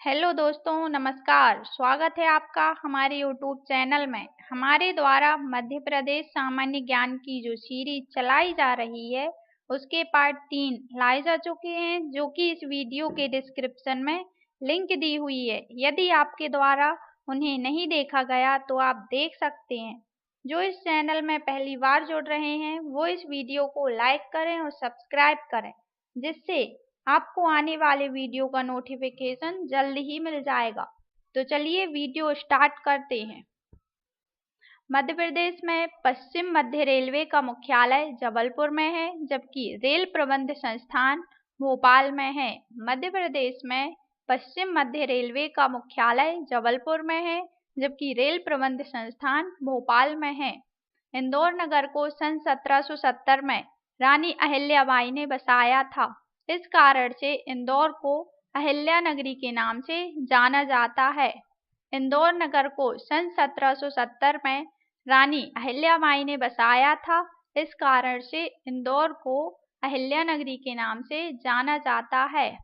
Hello दोस्तों, नमस्कार। स्वागत है आपका हमारे यूट्यूब चैनल में। हमारे द्वारा मध्य प्रदेश सामान्य ज्ञान की जो सीरीज चलाई जा रही है उसके पार्ट 3 लाए जा चुके हैं, जो कि इस वीडियो के डिस्क्रिप्शन में लिंक दी हुई है। यदि आपके द्वारा उन्हें नहीं देखा गया तो आप देख सकते हैं। जो इस चैनल में पहली बार जुड़ रहे हैं वो इस वीडियो को लाइक करें और सब्सक्राइब करें, जिससे आपको आने वाले वीडियो का नोटिफिकेशन जल्द ही मिल जाएगा। तो चलिए वीडियो स्टार्ट करते हैं। मध्य प्रदेश में पश्चिम मध्य रेलवे का मुख्यालय जबलपुर में है, जबकि रेल प्रबंध संस्थान भोपाल में है। मध्य प्रदेश में पश्चिम मध्य रेलवे का मुख्यालय जबलपुर में है, जबकि रेल प्रबंध संस्थान भोपाल में है। इंदौर नगर को सन 1770 में रानी अहिल्याबाई ने बसाया था। इस कारण से इंदौर को अहिल्या नगरी के नाम से जाना जाता है। इंदौर नगर को सन 1770 में रानी अहिल्याबाई ने बसाया था। इस कारण से इंदौर को अहिल्या नगरी के नाम से जाना जाता है।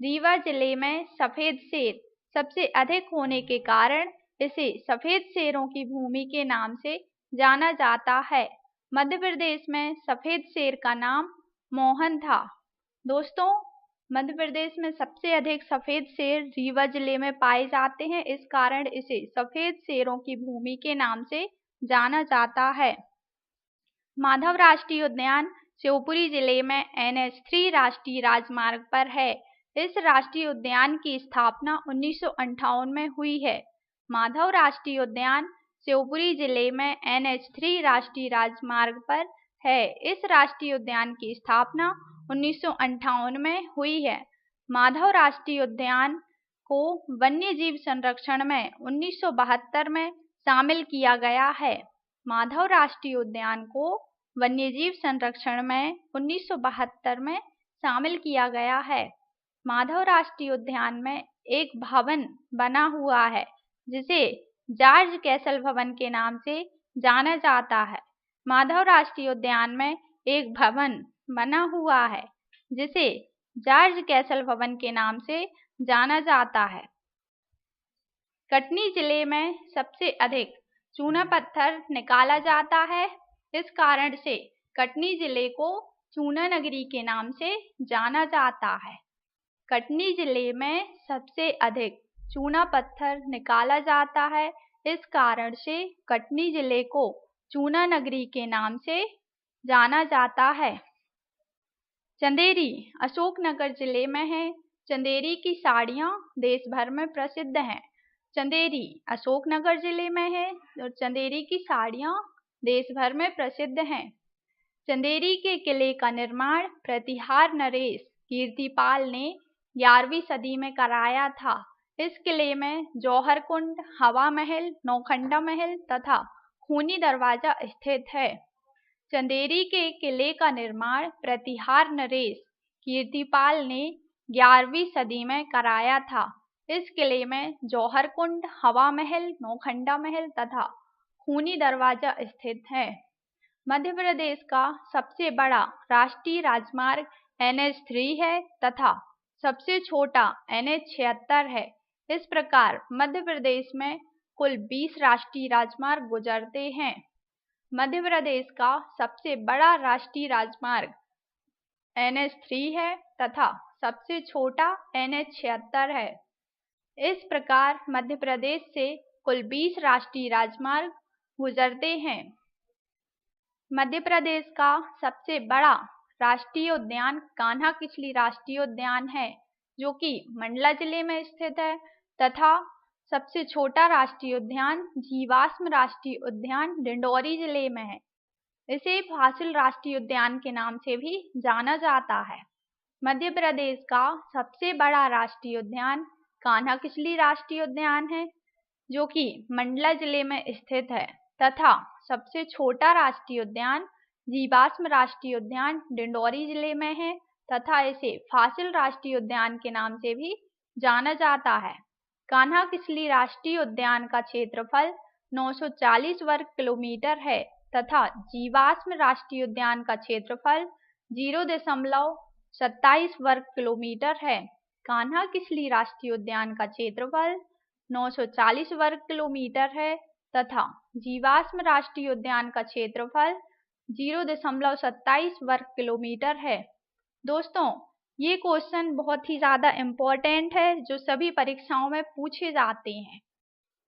रीवा जिले में सफेद शेर सबसे अधिक होने के कारण इसे सफेद शेरों की भूमि के नाम से जाना जाता है। मध्य प्रदेश में सफेद शेर का नाम मोहन था। दोस्तों, मध्य प्रदेश में सबसे अधिक सफेद शेर रीवा जिले में पाए जाते हैं। इस कारण इसे सफेद शेरों की भूमि के नाम से जाना जाता है। माधव राष्ट्रीय उद्यान शिवपुरी जिले में NH3 राष्ट्रीय राजमार्ग पर है। इस राष्ट्रीय उद्यान की स्थापना 1958 में हुई है। माधव राष्ट्रीय उद्यान शिवपुरी जिले में NH3 राष्ट्रीय राजमार्ग पर है। इस राष्ट्रीय उद्यान की स्थापना 1958 में हुई है। माधव राष्ट्रीय उद्यान को वन्य जीव संरक्षण में 1972 में शामिल किया गया है। माधव राष्ट्रीय उद्यान को वन्यजीव संरक्षण में 1972 में शामिल किया गया है। माधव राष्ट्रीय उद्यान में एक भवन बना हुआ है, जिसे जॉर्ज कैसल भवन के नाम से जाना जाता है। माधव राष्ट्रीय उद्यान में एक भवन बना हुआ है, जिसे जॉर्ज कैसल भवन के नाम से जाना जाता है। कटनी जिले में सबसे अधिक चूना पत्थर निकाला जाता है। इस कारण से कटनी जिले को चूना नगरी के नाम से जाना जाता है। कटनी जिले में सबसे अधिक चूना पत्थर निकाला जाता है। इस कारण से कटनी जिले को चूना नगरी के नाम से जाना जाता है। चंदेरी अशोकनगर जिले में है। चंदेरी की साड़ियाँ देश भर में प्रसिद्ध हैं। चंदेरी अशोकनगर जिले में है और चंदेरी की साड़ियाँ देश भर में प्रसिद्ध हैं। चंदेरी के किले का निर्माण प्रतिहार नरेश कीर्तिपाल ने 11वीं सदी में कराया था। इस किले में जौहर कुंड, हवा महल, नौखंडा महल तथा खूनी दरवाजा स्थित है। चंदेरी के किले का निर्माण प्रतिहार नरेश कीर्तिपाल ने 11वीं सदी में कराया था। इस किले में जौहर कुंड, हवा महल, नौखंडा महल तथा खूनी दरवाजा स्थित है। मध्य प्रदेश का सबसे बड़ा राष्ट्रीय राजमार्ग NH3 है तथा सबसे छोटा NH76 है। इस प्रकार मध्य प्रदेश में कुल 20 राष्ट्रीय राजमार्ग गुजरते हैं। मध्य प्रदेश का सबसे बड़ा राष्ट्रीय राजमार्ग NH3 है तथा सबसे छोटा NH76 है। इस प्रकार मध्य प्रदेश से कुल 20 राष्ट्रीय राजमार्ग गुजरते हैं। मध्य प्रदेश का सबसे बड़ा राष्ट्रीय उद्यान कान्हा किसली राष्ट्रीय उद्यान है, जो कि मंडला जिले में स्थित है, तथा सबसे छोटा राष्ट्रीय उद्यान जीवाश्म राष्ट्रीय उद्यान डिंडौरी जिले में है। इसे फासिल राष्ट्रीय उद्यान के नाम से भी जाना जाता है। मध्य प्रदेश का सबसे बड़ा राष्ट्रीय उद्यान कान्हा किसली राष्ट्रीय उद्यान है, जो कि मंडला जिले में स्थित है, तथा सबसे छोटा राष्ट्रीय उद्यान जीवाश्म राष्ट्रीय उद्यान डिंडौरी जिले में है तथा इसे फासिल राष्ट्रीय उद्यान के नाम से भी जाना जाता है। कान्हा किसली राष्ट्रीय उद्यान का क्षेत्रफल 940 वर्ग किलोमीटर है तथा जीवाश्म राष्ट्रीय उद्यान का क्षेत्रफल 0.27 वर्ग किलोमीटर है। कान्हा किसली राष्ट्रीय उद्यान का क्षेत्रफल 940 वर्ग किलोमीटर है तथा जीवाश्म राष्ट्रीय उद्यान का क्षेत्रफल 0.27 वर्ग किलोमीटर है। दोस्तों, ये क्वेश्चन बहुत ही ज़्यादा इम्पोर्टेंट है जो सभी परीक्षाओं में पूछे जाते हैं।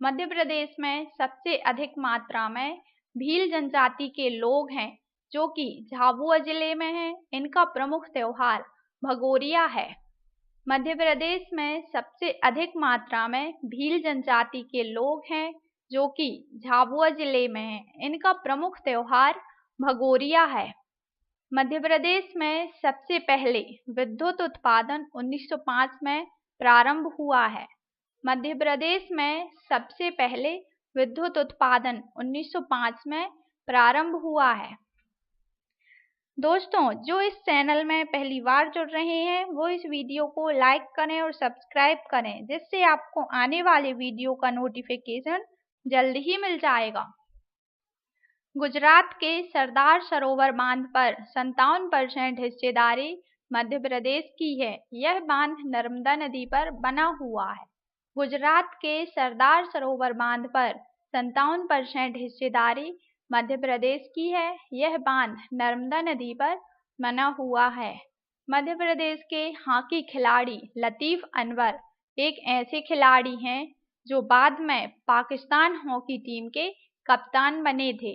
मध्य प्रदेश में सबसे अधिक मात्रा में भील जनजाति के लोग हैं जो कि झाबुआ जिले में है। इनका प्रमुख त्योहार भगोरिया है। मध्य प्रदेश में सबसे अधिक मात्रा में भील जनजाति के लोग हैं जो कि झाबुआ जिले में है। इनका प्रमुख त्योहार भगोरिया है। मध्य प्रदेश में सबसे पहले विद्युत उत्पादन 1905 में प्रारंभ हुआ है। मध्य प्रदेश में सबसे पहले विद्युत उत्पादन 1905 में प्रारंभ हुआ है। दोस्तों, जो इस चैनल में पहली बार जुड़ रहे हैं वो इस वीडियो को लाइक करें और सब्सक्राइब करें, जिससे आपको आने वाले वीडियो का नोटिफिकेशन जल्द ही मिल जाएगा। गुजरात के सरदार सरोवर बांध पर 57% हिस्सेदारी मध्य प्रदेश की है। यह बांध नर्मदा नदी पर बना हुआ है। गुजरात के सरदार सरोवर बांध पर 57% हिस्सेदारी मध्य प्रदेश की है। यह बांध नर्मदा नदी पर बना हुआ है। मध्य प्रदेश के हॉकी खिलाड़ी लतीफ अनवर एक ऐसे खिलाड़ी हैं जो बाद में पाकिस्तान हॉकी टीम के कप्तान बने थे।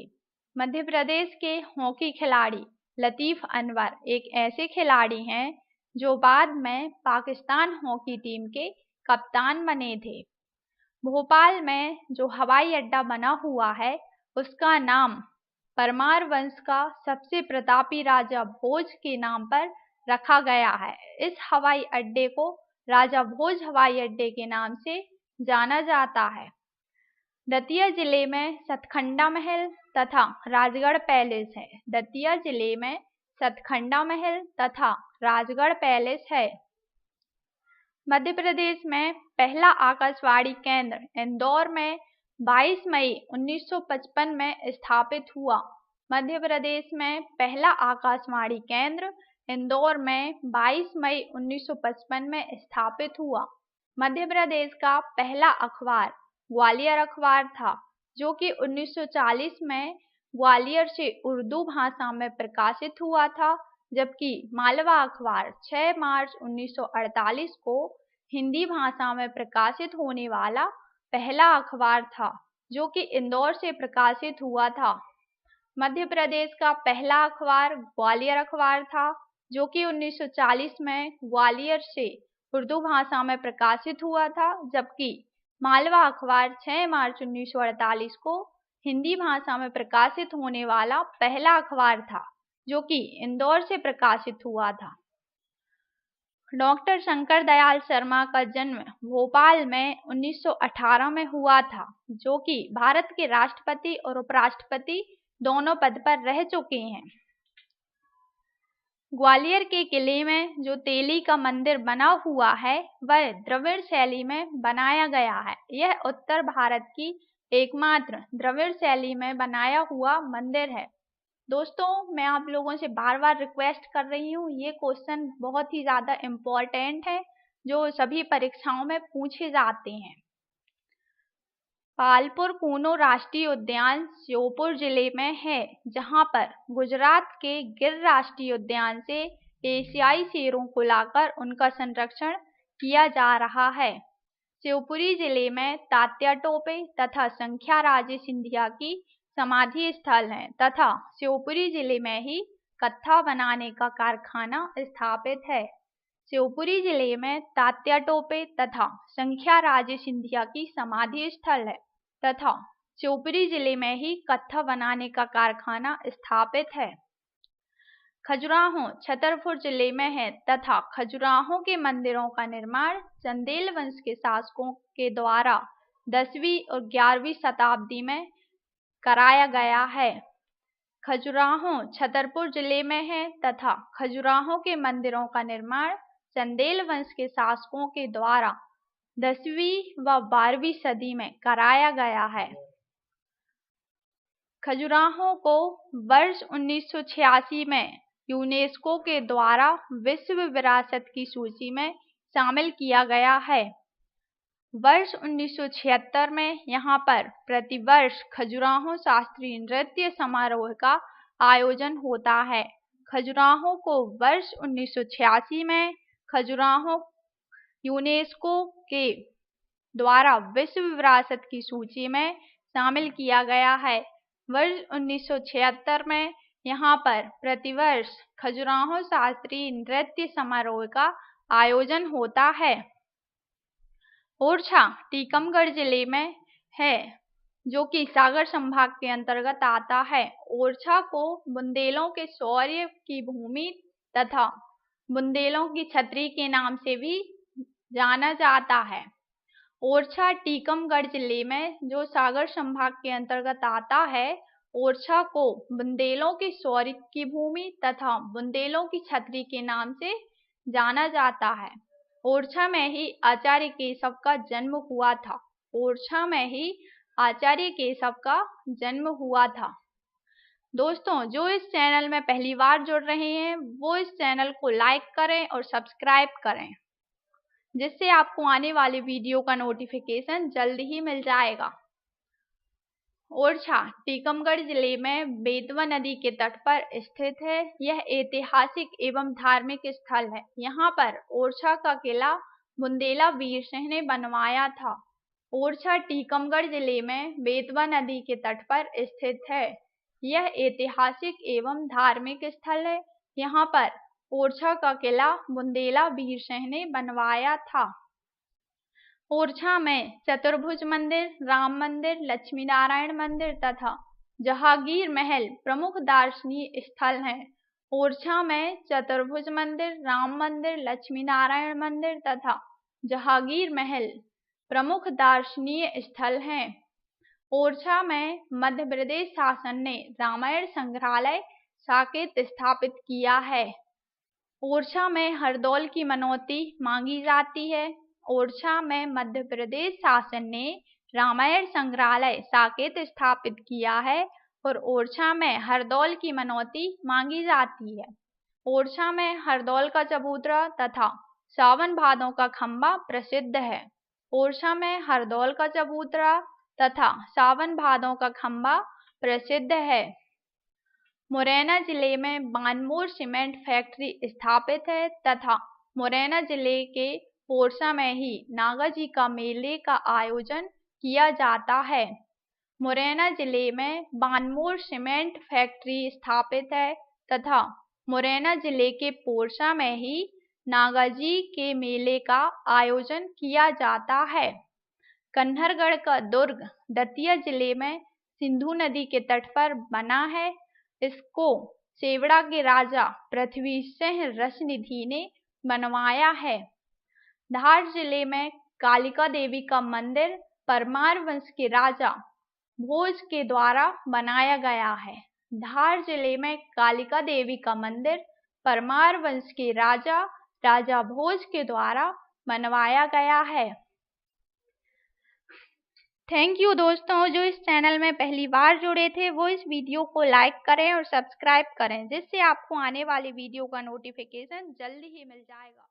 मध्य प्रदेश के हॉकी खिलाड़ी लतीफ अनवर एक ऐसे खिलाड़ी हैं जो बाद में पाकिस्तान हॉकी टीम के कप्तान बने थे। भोपाल में जो हवाई अड्डा बना हुआ है उसका नाम परमार वंश का सबसे प्रतापी राजा भोज के नाम पर रखा गया है। इस हवाई अड्डे को राजा भोज हवाई अड्डे के नाम से जाना जाता है। दतिया जिले में सतखंडा महल तथा राजगढ़ पैलेस है। दतिया जिले में सतखंडा महल तथा राजगढ़ पैलेस है। मध्य प्रदेश में पहला आकाशवाणी केंद्र इंदौर में 22 मई 1955 में स्थापित हुआ। मध्य प्रदेश में पहला आकाशवाणी केंद्र इंदौर में 22 मई 1955 में स्थापित हुआ। मध्य प्रदेश का पहला अखबार ग्वालियर अखबार था, जो कि 1940 में ग्वालियर से उर्दू भाषा में प्रकाशित हुआ था, जबकि मालवा अखबार 6 मार्च 1948 को हिंदी भाषा में प्रकाशित होने वाला पहला अखबार था, जो कि इंदौर से प्रकाशित हुआ था। मध्य प्रदेश का पहला अखबार ग्वालियर अखबार था, जो कि 1940 में ग्वालियर से उर्दू भाषा में प्रकाशित हुआ था, जबकि मालवा अखबार 6 मार्च 1948 को हिंदी भाषा में प्रकाशित होने वाला पहला अखबार था, जो कि इंदौर से प्रकाशित हुआ था। डॉक्टर शंकर दयाल शर्मा का जन्म भोपाल में 1918 में हुआ था, जो कि भारत के राष्ट्रपति और उपराष्ट्रपति दोनों पद पर रह चुके हैं। ग्वालियर के किले में जो तेली का मंदिर बना हुआ है वह द्रविड़ शैली में बनाया गया है। यह उत्तर भारत की एकमात्र द्रविड़ शैली में बनाया हुआ मंदिर है। दोस्तों, मैं आप लोगों से बार बार रिक्वेस्ट कर रही हूँ, ये क्वेश्चन बहुत ही ज़्यादा इम्पोर्टेंट है जो सभी परीक्षाओं में पूछे जाते हैं। पालपुर कूनो राष्ट्रीय उद्यान श्योपुर जिले में है, जहां पर गुजरात के गिर राष्ट्रीय उद्यान से एशियाई शेरों को लाकर उनका संरक्षण किया जा रहा है। शिवपुरी जिले में तात्या टोपे तथा संख्या राजे सिंधिया की समाधि स्थल है तथा शिवपुरी जिले में ही कत्था बनाने का कारखाना स्थापित है। शिवपुरी जिले में तात्या टोपे तथा संख्या राजे सिंधिया की समाधि स्थल है तथा शिवपुरी जिले में ही कत्था बनाने का कारखाना स्थापित है। खजुराहो छतरपुर जिले में है तथा खजुराहो के मंदिरों का निर्माण चंदेल वंश के शासकों के द्वारा 10वीं और 11वीं शताब्दी में कराया गया है। खजुराहो छतरपुर जिले में है तथा खजुराहो के मंदिरों का निर्माण चंदेल वंश के शासकों के द्वारा 10वीं व 12वीं सदी में कराया गया है। खजुराहो को वर्ष 1986 में यूनेस्को के द्वारा विश्व विरासत की सूची में शामिल किया गया है। वर्ष 1976 में यहाँ पर प्रतिवर्ष खजुराहो शास्त्रीय नृत्य समारोह का आयोजन होता है। खजुराहो को वर्ष 1986 में खजुराहो यूनेस्को के द्वारा विश्व विरासत की सूची में शामिल किया गया है। वर्ष 1976 में यहाँ पर प्रतिवर्ष खजुराहो शास्त्रीय नृत्य समारोह का आयोजन होता है। ओरछा टीकमगढ़ जिले में है, जो कि सागर संभाग के अंतर्गत आता है। ओरछा को बुंदेलों के शौर्य की भूमि तथा बुंदेलों की छतरी के नाम से भी जाना जाता है। ओरछा टीकमगढ़ जिले में जो सागर संभाग के अंतर्गत आता है, ओरछा को बुंदेलों के शौर्य की भूमि तथा बुंदेलों की छतरी के नाम से जाना जाता है। ओरछा में ही आचार्य केशव का जन्म हुआ था। ओरछा में ही आचार्य केशव का जन्म हुआ था। दोस्तों, जो इस चैनल में पहली बार जुड़ रहे हैं वो इस चैनल को लाइक करें और सब्सक्राइब करें, जिससे आपको आने वाले वीडियो का नोटिफिकेशन जल्द ही मिल जाएगा। ओरछा टीकमगढ़ जिले में बेतवा नदी के तट पर स्थित है। यह ऐतिहासिक एवं धार्मिक स्थल है। यहाँ पर ओरछा का किला बुंदेला वीर सिंह ने बनवाया था। ओरछा टीकमगढ़ जिले में बेतवा नदी के तट पर स्थित है। यह ऐतिहासिक एवं धार्मिक स्थल है। यहाँ पर ओरछा का किला बुंदेला वीर सिंह ने बनवाया था। ओरछा में चतुर्भुज मंदिर, राम मंदिर, लक्ष्मी नारायण मंदिर तथा जहांगीर महल प्रमुख दार्शनिक स्थल हैं। ओरछा में चतुर्भुज मंदिर, राम मंदिर, लक्ष्मी नारायण मंदिर तथा जहांगीर महल प्रमुख दार्शनिक स्थल हैं। ओरछा में मध्य प्रदेश शासन ने रामायण संग्रहालय साकेत स्थापित किया है। ओरछा में हरदौल की मनौती मांगी जाती है। ओरछा में मध्य प्रदेश शासन ने रामायण संग्रहालय साकेत स्थापित किया है और ओरछा में हरदौल की मनौती मांगी जाती है। ओरछा में हरदौल का चबूतरा तथा सावन भादों का खंबा प्रसिद्ध है। ओरछा में हरदौल का चबूतरा तथा सावन भादों का खंबा प्रसिद्ध है। मुरैना जिले में बानमोर सीमेंट फैक्ट्री स्थापित है तथा मुरैना जिले के ओरछा में ही नागा जी का मेले का आयोजन किया जाता है। मुरैना जिले में बानमोर सीमेंट फैक्ट्री स्थापित है तथा मुरैना जिले के पोरसा में ही नागा जी के मेले का आयोजन किया जाता है। कन्हरगढ़ का दुर्ग दतिया जिले में सिंधु नदी के तट पर बना है। इसको सेवड़ा के राजा पृथ्वी सिंह रसनिधि ने बनवाया है। धार जिले में कालिका देवी का मंदिर परमार वंश के राजा भोज के द्वारा बनाया गया है। धार जिले में कालिका देवी का मंदिर परमार वंश के राजा भोज के द्वारा बनवाया गया है। थैंक यू दोस्तों, जो इस चैनल में पहली बार जुड़े थे वो इस वीडियो को लाइक करें और सब्सक्राइब करें, जिससे आपको आने वाली वीडियो का नोटिफिकेशन जल्दी ही मिल जाएगा।